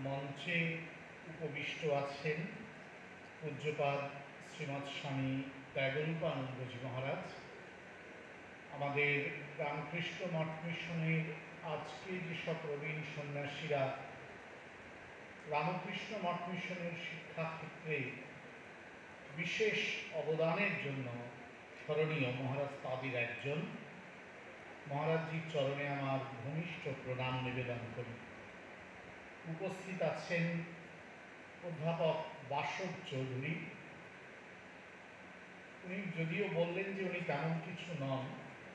মঞ্চে উপবিষ্ট আছেন পূজ্যপাদ শ্রীমৎ স্বামী ত্যাগরূপানন্দজি মহারাজ। আমাদের রামকৃষ্ণ মঠ মিশনের আজকে যেসব প্রবীণ সন্ন্যাসীরা রামকৃষ্ণ মঠ মিশনের শিক্ষাক্ষেত্রে বিশেষ অবদানের জন্য স্মরণীয়, মহারাজ তাদের একজন। মহারাজজির চরণে আমার ঘনিষ্ঠ প্রণাম নিবেদন করি। উপস্থিত আছেন অধ্যাপক বাসব চৌধুরী। উনি যদিও বললেন যে উনি তেমন কিছু নন,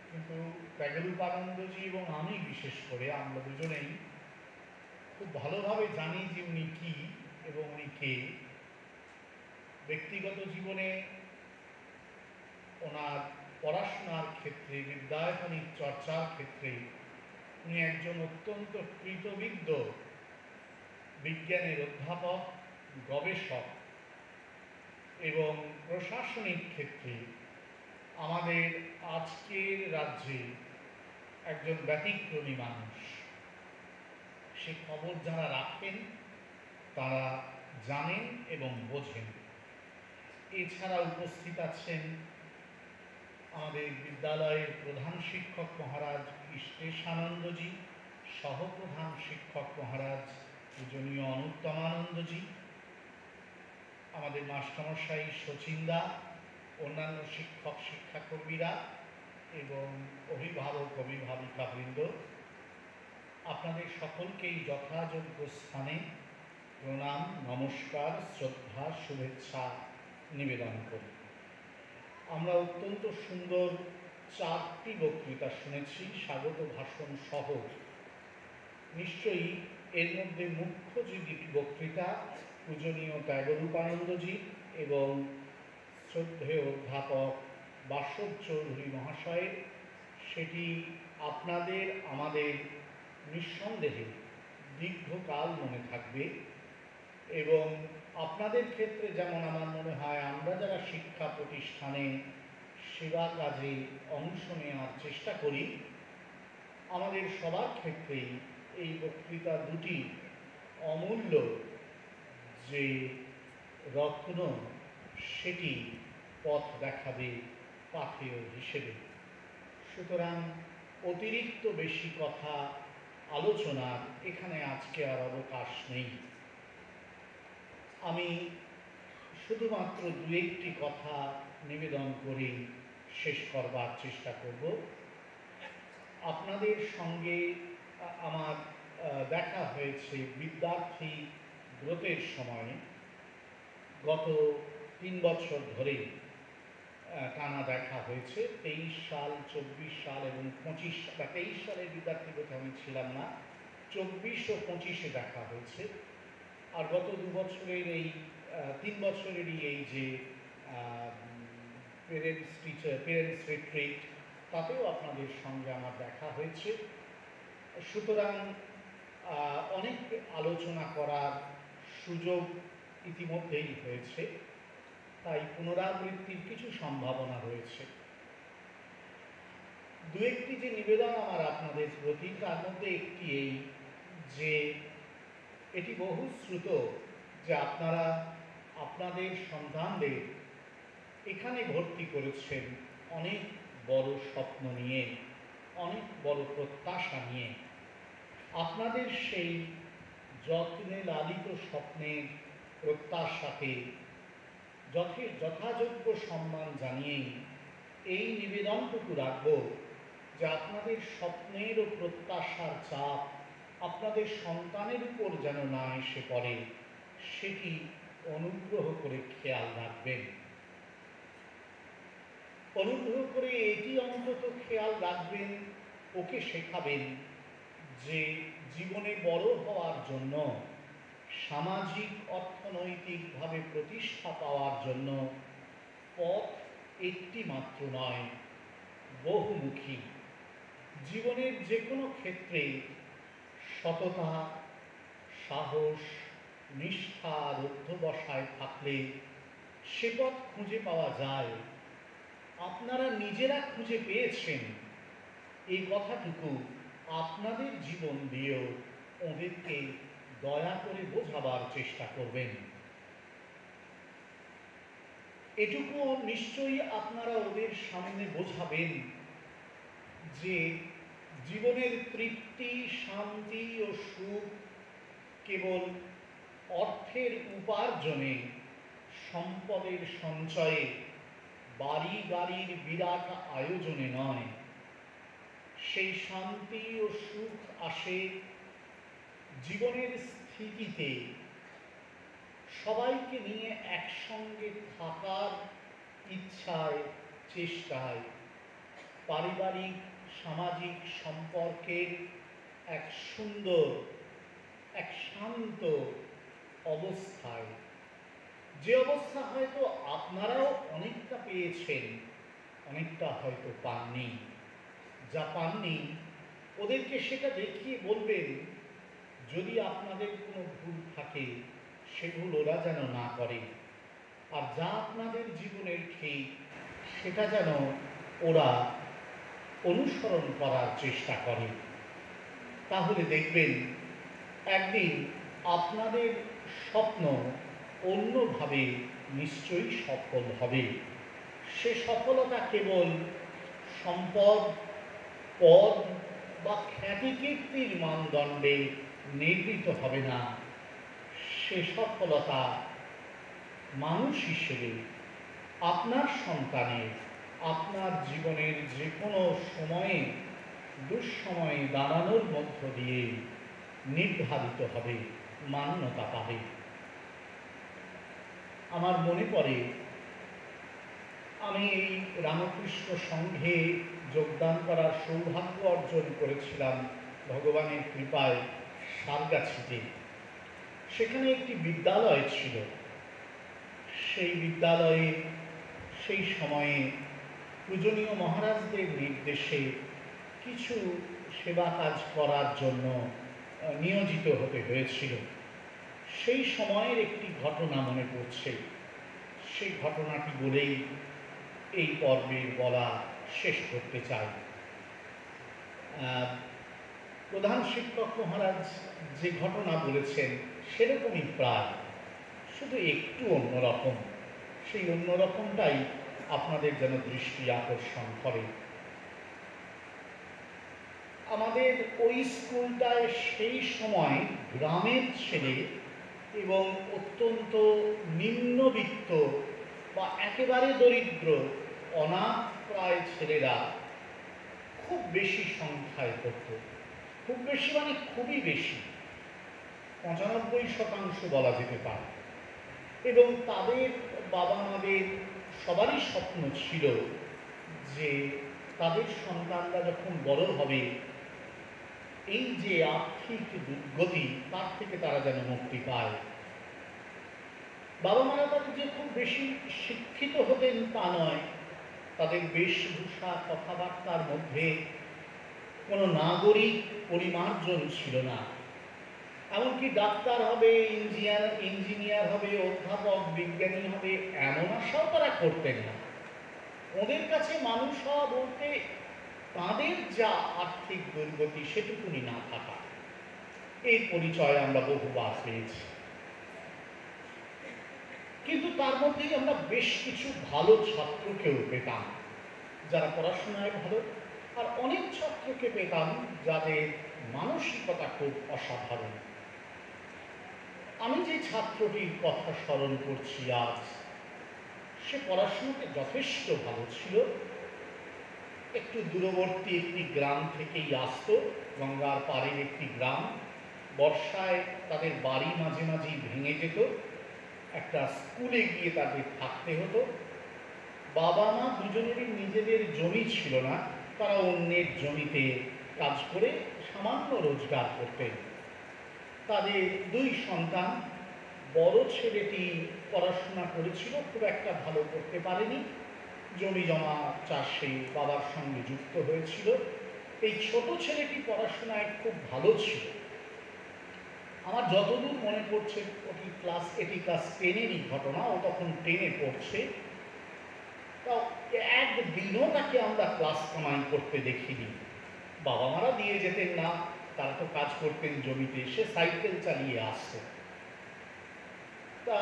কিন্তু ত্যাগরূপানন্দজি এবং আমি বিশেষ করে আমরা দুজনেই খুব ভালোভাবে জানি যে উনি কী এবং উনি কে। ব্যক্তিগত জীবনে ওনার পড়াশোনার ক্ষেত্রে, বিদ্যায়তনিক চর্চার ক্ষেত্রে উনি একজন অত্যন্ত কৃতবিদ্য বিজ্ঞানের অধ্যাপক, গবেষক এবং প্রশাসনিক ক্ষেত্রে আমাদের আজকের রাজ্যে একজন ব্যতিক্রমী মানুষ। সে খবর যারা রাখেন তারা জানেন এবং বোঝেন। এছাড়া উপস্থিত আছেন আমাদের বিদ্যালয়ের প্রধান শিক্ষক মহারাজ ইষ্টেশানন্দজি, সহপ্রধান শিক্ষক মহারাজ পূজনীয় অনুত্তমানন্দজি, আমাদের মাস্টারমশাই শচীনদা, অন্যান্য শিক্ষক শিক্ষাকর্মীরা এবং অভিভাবক অভিভাবিকাবৃন্দ, আপনাদের সকলকেই যথাযোগ্য স্থানে প্রণাম, নমস্কার, শ্রদ্ধা, শুভেচ্ছা নিবেদন করি। আমরা অত্যন্ত সুন্দর 4টি বক্তৃতা শুনেছি, স্বাগত ভাষণ সহ। নিশ্চয়ই এর মধ্যে মুখ্য যে দুটি বক্তৃতা পূজনীয় ত্যাগরূপানন্দজি এবং শ্রদ্ধেয় অধ্যাপক বাসব চৌধুরী মহাশয়ের, সেটি আপনাদের আমাদের নিঃসন্দেহে দীর্ঘকাল মনে থাকবে। এবং আপনাদের ক্ষেত্রে যেমন আমার মনে হয় আমরা যারা শিক্ষা প্রতিষ্ঠানে সেবা কাজে অংশ নেওয়ার চেষ্টা করি, আমাদের সবার ক্ষেত্রেই এই বক্তৃতা দুটি অমূল্য যে রত্ন, সেটি পথ দেখাবে পাথেয় হিসেবে। সুতরাং অতিরিক্ত বেশি কথা আলোচনার এখানে আজকে আর অবকাশ নেই। আমি শুধুমাত্র 2-1টি কথা নিবেদন করে শেষ করবার চেষ্টা করব। আপনাদের সঙ্গে আমার দেখা হয়েছে বিদ্যার্থী ব্রতের সময়ে। গত 3 বছর ধরে টানা দেখা হয়েছে। 23 সাল, 24 সাল এবং 25 সাল। 23 সালের বিদ্যার্থী ব্রতে আমি ছিলাম না, 24 ও 25-এ দেখা হয়েছে। আর গত 2 বছরের এই 3 বছরেরই এই যে পেরেন্টস রিট্রিট, তাতেও আপনাদের সঙ্গে আমার দেখা হয়েছে। সুতরাং অনেক আলোচনা করার সুযোগ ইতিমধ্যেই হয়েছে, তাই পুনরাবৃত্তির কিছু সম্ভাবনা রয়েছে। 2-1টি যে নিবেদন আমার আপনাদের প্রতি, তার মধ্যে একটি এই যে এটি বহুশ্রুত যে আপনারা আপনাদের সন্তানদের এখানে ভর্তি করেছেন অনেক বড় স্বপ্ন নিয়ে, অনেক বড় প্রত্যাশা নিয়ে। আপনাদের সেই যত্নে লালিত স্বপ্নের প্রত্যাশাকে যথাযোগ্য সম্মান জানিয়েই এই নিবেদনটুকু রাখব যে আপনাদের স্বপ্নের ও প্রত্যাশার চাপ আপনাদের সন্তানের উপর যেন না এসে পড়ে, সেটি অনুগ্রহ করে খেয়াল রাখবেন। অনুগ্রহ করে এটি অন্তত খেয়াল রাখবেন, ওকে শেখাবেন যে জীবনে বড় হওয়ার জন্য, সামাজিক অর্থনৈতিকভাবে প্রতিষ্ঠা পাওয়ার জন্য পথ একটি মাত্র নয়, বহুমুখী। জীবনের যে কোনো ক্ষেত্রে সততা, সাহস, নিষ্ঠা আর অধ্যবসায় থাকলে সে পথ খুঁজে পাওয়া যায়। আপনারা নিজেরা খুঁজে পেয়েছেন, এই কথাটুকু আপনাদের জীবন দিয়েও ওদেরকে দয়া করে বোঝাবার চেষ্টা করবেন। এটুকু নিশ্চয়ই আপনারা ওদের সামনে বোঝাবেন যে জীবনের তৃপ্তি, শান্তি ও সুখ কেবল অর্থের উপার্জনে, সম্পদের সঞ্চয়ে, বাড়ি গাড়ির বিরাট আয়োজনে নয়। সেই শান্তি ও সুখ আসে জীবনের স্থিতিতে, সবাইকে নিয়ে একসঙ্গে থাকার ইচ্ছায়, চেষ্টায়, পারিবারিক সামাজিক সম্পর্কের এক সুন্দর, এক শান্ত অবস্থায়, যে অবস্থা হয়তো আপনারাও অনেকটা পেয়েছেন, অনেকটা হয়তো পাননি। যা পাননি ওদেরকে সেটা দেখিয়ে বলবেন, যদি আপনাদের কোনো ভুল থাকে সে ভুল ওরা যেন না করে, আর যা আপনাদের জীবনের ঠিক সেটা যেন ওরা অনুসরণ করার চেষ্টা করে। তাহলে দেখবেন একদিন আপনাদের স্বপ্ন অন্যভাবে নিশ্চয়ই সফল হবে। সে সফলতা কেবল সম্পদ, পদ বা খ্যাতিকীর্তির মানদণ্ডে নির্মিত হবে না। সে সফলতা মানুষ হিসেবে আপনার সন্তানের, আপনার জীবনের যে কোনো সময়ে, দুঃসময়ে দাঁড়ানোর মধ্য দিয়ে নির্ধারিত হবে, মান্যতা পাবে। আমার মনে পড়ে, আমি এই রামকৃষ্ণ সংঘে যোগদান করার সৌভাগ্য অর্জন করেছিলাম ভগবানের কৃপায় সারগাছিতে। সেখানে একটি বিদ্যালয় ছিল। সেই বিদ্যালয়ে সেই সময়ে পূজনীয় মহারাজদের নির্দেশে কিছু সেবা কাজ করার জন্য নিয়োজিত হতে হয়েছিল। সেই সময়ের একটি ঘটনা মনে পড়ছে। সেই ঘটনাটি বলেই এই পর্বের বলা শেষ করতে চাই। প্রধান শিক্ষক মহারাজ যে ঘটনা বলেছেন সেরকমই প্রায়, শুধু একটু অন্যরকম। সেই অন্যরকমটাই আপনাদের যেন দৃষ্টি আকর্ষণ করে। আমাদের ওই স্কুলটায় সেই সময় গ্রামের ছেলে এবং অত্যন্ত নিম্নবিত্ত বা একেবারে দরিদ্র অনাথ প্রায় ছেলেরা খুব বেশি সংখ্যায় পড়ত। খুব বেশি মানে খুবই বেশি, 95% বলা যেতে পারে। এবং তাদের বাবা মাদের সবারই স্বপ্ন ছিল যে তাদের সন্তানরা যখন বড় হবে, এই যে আর্থিক দুর্গতি তার থেকে তারা যেন মুক্তি পায়। বাবা মারা তাদের যে খুব বেশি শিক্ষিত হতেন তা নয়, তাদের বেশভূষা কথাবার্তার মধ্যে কোনো নাগরিক পরিমার্জন ছিল না। এমনকি ডাক্তার হবে, ইঞ্জিনিয়ার হবে, অধ্যাপক, বিজ্ঞানী হবে, এমন আশাও তারা করতেন না। ওদের কাছে মানুষ হওয়া বলতে তাদের যা আর্থিক দুর্গতি সেটুকুনি না থাকা, এই পরিচয় আমরা বহুবার পেয়েছি। কিন্তু তার মধ্যেই আমরা বেশ কিছু ভালো ছাত্রকেও পেতাম, যারা পড়াশোনায় ভালো, আর অনেক ছাত্রকে পেতাম যাদের মানসিকতা খুব অসাধারণ। আমি যে ছাত্রটির কথা স্মরণ করছি আজ, সে পড়াশোনাতে যথেষ্ট ভালো ছিল। একটু দূরবর্তী একটি গ্রাম থেকেই আসত, গঙ্গার পাড়ের একটি গ্রাম। বর্ষায় তাদের বাড়ি মাঝে মাঝেই ভেঙে যেত, একটা স্কুলে গিয়ে তাদের থাকতে হতো। বাবা মা দুজনেরই নিজেদের জমি ছিল না, তারা অন্যের জমিতে কাজ করে সামান্য রোজগার করতেন। তাদের দুই সন্তান, বড় ছেলেটি পড়াশোনা করেছিল, খুব একটা ভালো করতে পারেনি, জমি জমা চাষে বাবার সঙ্গে যুক্ত হয়েছিল। এই ছোট ছেলেটি পড়াশোনায় খুব ভালো ছিল। আমার যতদূর মনে পড়ছে এটি ক্লাস 10-এরই ঘটনা, ও তখন 10-এ পড়ছে। তা একদিনও তাকে আমরা ক্লাস কামাই করতে দেখিনি। বাবা মারা দিয়ে যেতেন না, তারা তো কাজ করতেন জমিতে, সে সাইকেল চালিয়ে আসতো। তা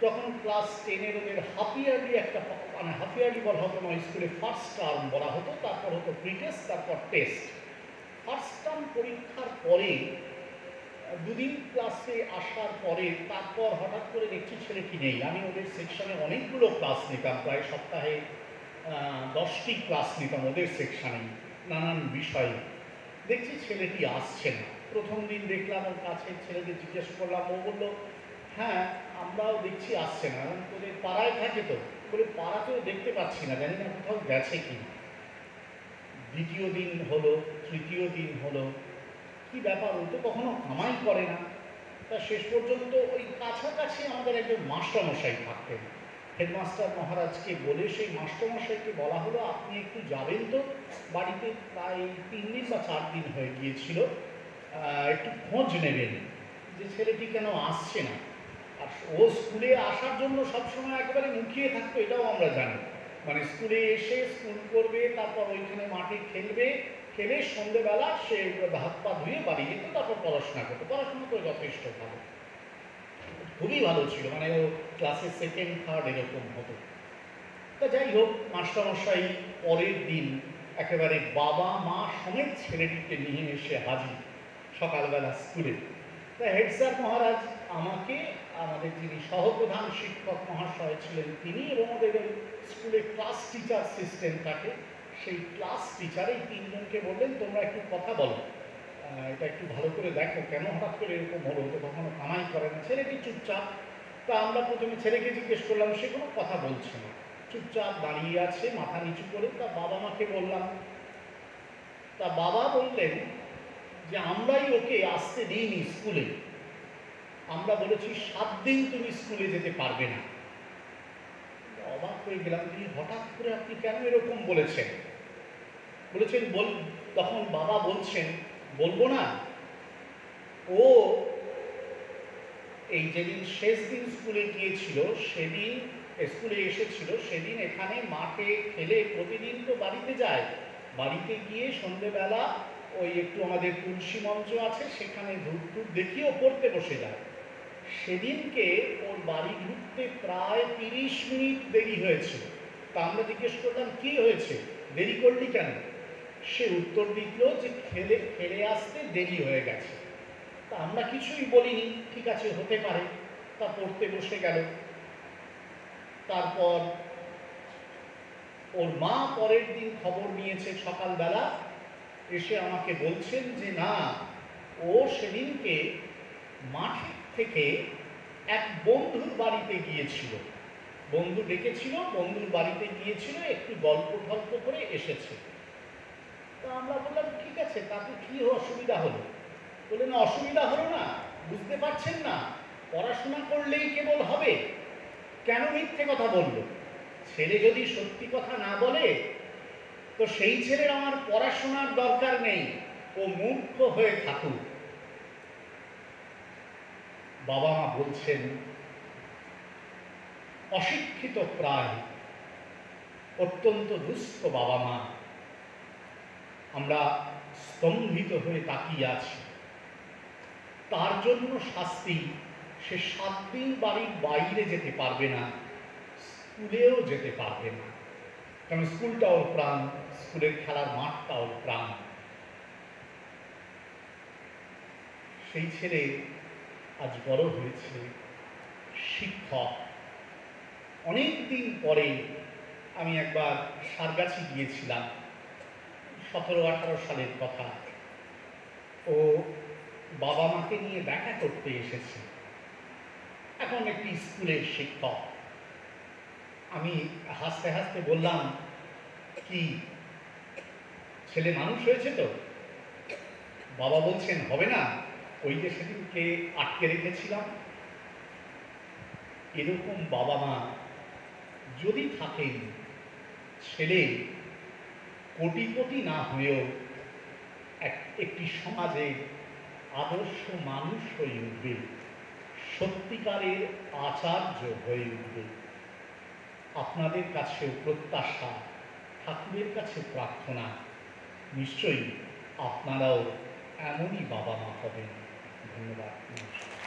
যখন ক্লাস 10-এর ওদের হাফ ইয়ারলি একটা, মানে হাফ ইয়ারলি বলা হতো না, স্কুলে ফার্স্ট টার্ম বলা হতো, তারপর হতো প্রি টেস্ট, তারপর টেস্ট। ফার্স্ট টার্ম পরীক্ষার পরে দুদিন ক্লাসে আসার পরে তারপর হঠাৎ করে দেখছি ছেলেটি নেই। আমি ওদের সেকশনে অনেকগুলো ক্লাস নিতাম, প্রায় সপ্তাহে 10টি ক্লাস নিতাম ওদের সেকশানে নানান বিষয়ে। দেখছি ছেলেটি আসছে না। প্রথম দিন দেখলাম ওর কাছে ছেলেদের জিজ্ঞেস করলাম, ও বললো হ্যাঁ আমরাও দেখছি আসছে না। তোদের পাড়ায় থাকে তো? বলে পাড়াতেও দেখতে পাচ্ছি না, জানি না কোথাও গেছে কি। দ্বিতীয় দিন হলো, তৃতীয় দিন হলো, কি ব্যাপার, ও তো কখনো কামাই করে না। তা শেষ পর্যন্ত ওই কাছাকাছি আমাদের একজন মাস্টারমশাই থাকতেন। হেডমাস্টার মহারাজকে বলে সেই মাস্টারমশাইকে বলা হলো আপনি একটু যাবেন তো বাড়িতে, প্রায় 3 দিন বা 4 দিন হয়ে গিয়েছিল, একটু খোঁজ নেবেন যে ছেলেটি কেন আসছে না। আর ও স্কুলে আসার জন্য সবসময় একেবারে মুখিয়ে থাকতো, এটাও আমরা জানি। মানে স্কুলে এসে স্কুল করবে, তারপর ওইখানে মাঠে খেলবে, খেলে সন্ধ্যেবেলা সে হাত পা ধুয়ে বাড়ি যেত, তারপর পড়াশোনা করতো। পড়াশোনা তো যথেষ্ট ভালো, খুবই ভালো ছিল, মানে ও ক্লাসে 2nd 3rd এরকম হতো। তা যাই হোক, মাস্টারমশাই পরের দিন একেবারে বাবা মা সমেত ছেলেটিকে নিয়ে এসে হাজির সকালবেলা স্কুলে। তা হেড স্যার মহারাজ আমাকে, আমাদের যিনি সহপ্রধান শিক্ষক মহাশয় ছিলেন তিনি, এবং ওদের স্কুলে ক্লাস টিচার সিস্টেম থাকে, সেই ক্লাস টিচার এই 3 জনকে বললেন তোমরা একটু কথা বলো, এটা একটু ভালো করে দেখো কেন হঠাৎ করে এরকম হলো, তো কখনো কামাই করে না, ছেলেটি চুপচাপ। তা আমরা প্রথমে ছেলেকে জিজ্ঞেস করলাম, সে কোনো কথা বলছে না, চুপচাপ দাঁড়িয়ে আছে মাথা নিচু করে। তা বাবা মাকে বললাম, তা বাবা বললেন যে আমরাই ওকে আসতে দিইনি স্কুলে, আমরা বলেছি 7 দিন তুমি স্কুলে যেতে পারবে না। অবাক হয়ে গেলাম, তিনি হঠাৎ করে আপনি কেন এরকম বলেছেন? বলেছেন তখন বাবা বলছেন বলবো না, ও এই যেদিন শেষ দিন স্কুলে গিয়েছিল, সেদিন স্কুলে এসেছিল, সেদিন এখানে মাঠে খেলে প্রতিদিন তো বাড়িতে যায়, বাড়িতে গিয়ে সন্ধেবেলা ওই একটু আমাদের তুলসী মঞ্চ আছে, সেখানে ধূপ টুপ দেখিয়েও পড়তে বসে যায়। সেদিনকে ওর বাড়ি ঢুকতে প্রায় 30 মিনিট দেরি হয়েছিল। তা আমরা জিজ্ঞেস করলাম কি হয়েছে, দেরি করলি কেন? সে উত্তর দিল যে খেলে আসতে দেরি হয়ে গেছে। তা আমরা কিছুই বলিনি, ঠিক আছে হতে পারে। তা পড়তে বসে গেল। তারপর ওর মা পরের দিন খবর নিয়েছে সকালবেলা, এসে আমাকে বলছেন যে না, ও সেদিনকে মাঠ থেকে এক বন্ধুর বাড়িতে গিয়েছিল, বন্ধু ডেকেছিল, বন্ধুর বাড়িতে গিয়েছিল, একটু গল্প করে এসেছে। তা আমরা বললাম ঠিক আছে, তাতে কি অসুবিধা হলো? বললেন অসুবিধা হলো না, বুঝতে পারছেন না, পড়াশোনা করলেই কেবল হবে, কেন মিথ্যে কথা বলল? ছেলে যদি সত্যি কথা না বলে তো সেই ছেলের আমার পড়াশোনার দরকার নেই, ও মূর্খ হয়ে থাকুক। বাবা মা বলছেন অশিক্ষিত প্রায়, অত্যন্ত দুস্থ বাবা মা। আমরা স্তম্ভিত হয়ে তাকিয়ে আছি। তার জন্য শাস্তি, সে 7 দিন বাড়ির বাইরে যেতে পারবে না, স্কুলেও যেতে পারবে না, কারণ স্কুলটা ওর প্রাণ, স্কুলের খেলার মাঠটা ওর প্রাণ। সেই ছেলে আজ বড় হয়েছে, শিক্ষক। অনেক দিন পরে আমি একবার সারগাছি গিয়েছিলাম, 17-18 সালের কথা। ও বাবা মাকে নিয়ে দেখা করতে এসেছে, এখন একটি স্কুলের শিক্ষক। আমি হাসতে হাসতে বললাম কি ছেলে মানুষ হয়েছে তো? বাবা বলছেন হবে না, ওই যে সেদিনকে আটকে রেখেছিলাম। এরকম বাবা মা যদি থাকেন, ছেলে কোটি না হয়েও একটি সমাজে আদর্শ মানুষ হয়ে উঠবে, সত্যিকারের আচার্য হয়ে উঠবে। আপনাদের কাছেও প্রত্যাশা, ঠাকুরের কাছে প্রার্থনা, নিশ্চয়ই আপনারাও এমনই বাবা মা হবেন। ধন্যবাদ। নমস্কার।